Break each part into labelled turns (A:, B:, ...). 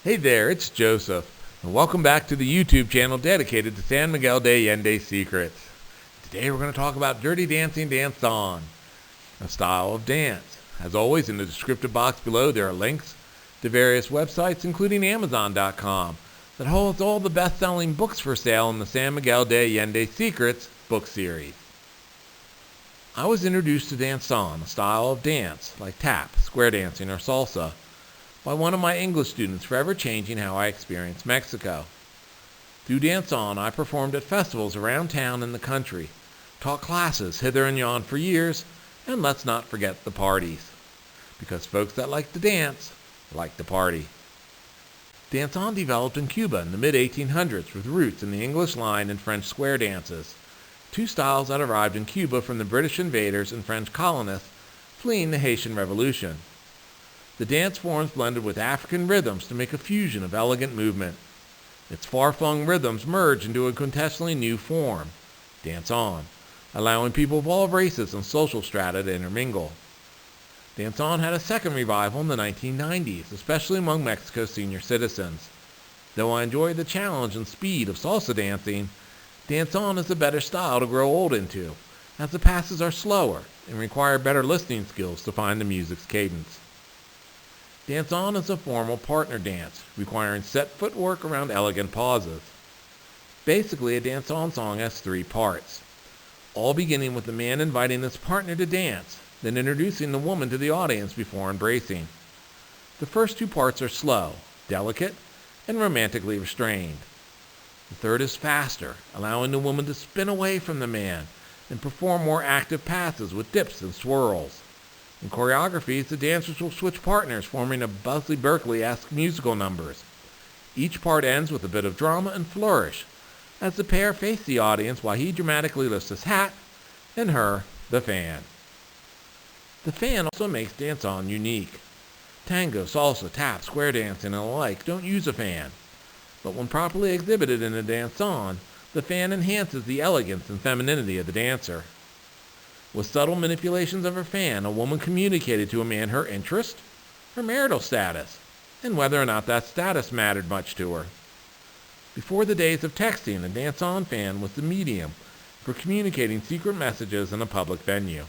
A: Hey there, it's Joseph, and welcome back to the YouTube channel dedicated to San Miguel de Allende secrets. Today we're going to talk about dirty dancing Danzon, a style of dance. As always, in the descriptive box below there are links to various websites, including Amazon.com, that holds all the best-selling books for sale in the San Miguel de Allende Secrets book series. I was introduced to Danzon, a style of dance like tap, square dancing, or salsa, by one of my English students, forever changing how I experienced Mexico. Through Danzon, I performed at festivals around town and the country, taught classes hither and yon for years, and let's not forget the parties. Because folks that like to dance, like to party. Danzon developed in Cuba in the mid-1800s with roots in the English line and French square dances, two styles that arrived in Cuba from the British invaders and French colonists fleeing the Haitian Revolution. The dance forms blended with African rhythms to make a fusion of elegant movement. Its far-flung rhythms merged into a quintessentially new form, Danzon, allowing people of all races and social strata to intermingle. Danzon had a second revival in the 1990s, especially among Mexico's senior citizens. Though I enjoy the challenge and speed of salsa dancing, Danzon is a better style to grow old into, as the passes are slower and require better listening skills to find the music's cadence. Danzon is a formal partner dance, requiring set footwork around elegant pauses. Basically, a Danzon song has three parts, all beginning with the man inviting his partner to dance, then introducing the woman to the audience before embracing. The first two parts are slow, delicate, and romantically restrained. The third is faster, allowing the woman to spin away from the man and perform more active passes with dips and swirls. In choreographies, the dancers will switch partners, forming a Busby Berkeley-esque musical numbers. Each part ends with a bit of drama and flourish, as the pair face the audience while he dramatically lifts his hat, and her, the fan. The fan also makes Danzon unique. Tango, salsa, tap, square dancing, and the like don't use a fan, but when properly exhibited in a Danzon, the fan enhances the elegance and femininity of the dancer. With subtle manipulations of her fan, a woman communicated to a man her interest, her marital status, and whether or not that status mattered much to her. Before the days of texting, a Danzon fan was the medium for communicating secret messages in a public venue.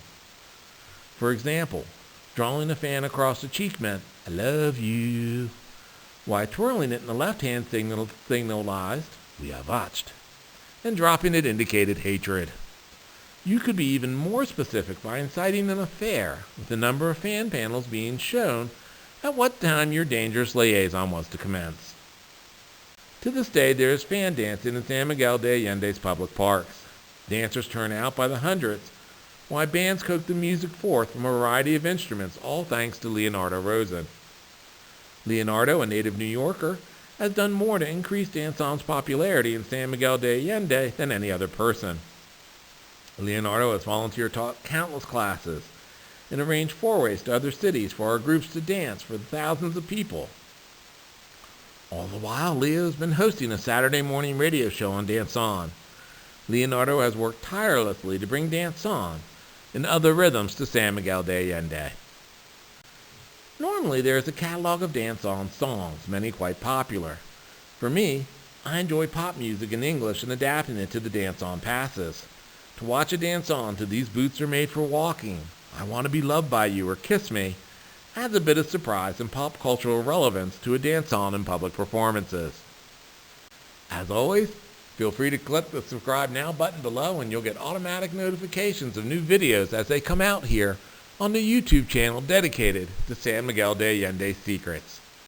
A: For example, drawing a fan across the cheek meant, "I love you," while twirling it in the left hand signalized, "We are watched," and dropping it indicated hatred. You could be even more specific by inciting an affair, with the number of fan panels being shown at what time your dangerous liaison was to commence. To this day, there is fan dancing in San Miguel de Allende's public parks. Dancers turn out by the hundreds, while bands coax the music forth from a variety of instruments, all thanks to Leonardo Rosen. Leonardo, a native New Yorker, has done more to increase Danzon's popularity in San Miguel de Allende than any other person. Leonardo has volunteer-taught countless classes and arranged forays to other cities for our groups to dance for thousands of people. All the while, Leo has been hosting a Saturday morning radio show on Danzon. Leonardo has worked tirelessly to bring Danzon and other rhythms to San Miguel de Allende. Normally, there is a catalog of Danzon songs, many quite popular. For me, I enjoy pop music in English and adapting it to the Danzon passes. To watch a Danzon to "These Boots Are Made for Walking," "I Want to Be Loved by You," or "Kiss Me" adds a bit of surprise and pop cultural relevance to a Danzon in public performances. As always, feel free to click the subscribe now button below and you'll get automatic notifications of new videos as they come out here on the YouTube channel dedicated to San Miguel de Allende secrets.